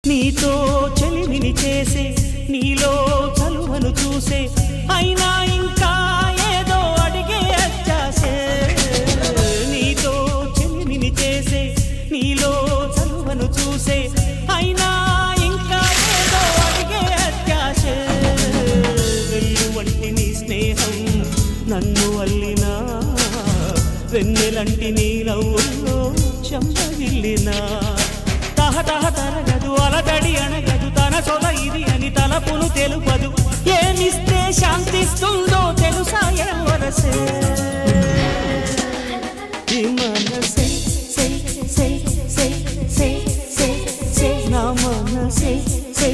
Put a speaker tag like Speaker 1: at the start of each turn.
Speaker 1: నీతో చెలిమిని చేసే నీలో చలువను చూసే అయినా ఇంకా ఏదో అడిగే అత్యాసే నీతో చెలిమిని చేసే నీలో చలువను చూసే అయినా ఇంకా ఏదో అడిగే అత్యాసే వెళ్ళు వంటి నీ స్నేహం నన్ను అల్లినా వెన్నెలంటి నీ నవ్వుల్లో చెంపగిల్లినా తహతహ తరగదు అలదడి అనగదు తన సొల ఇది అని తలపును తెలుపదు ఏమిస్తే శాంతిస్తుందో తెలుసా ఎవరసే ఈ మనసే సే సే సే సే సే సే నా మనసే సే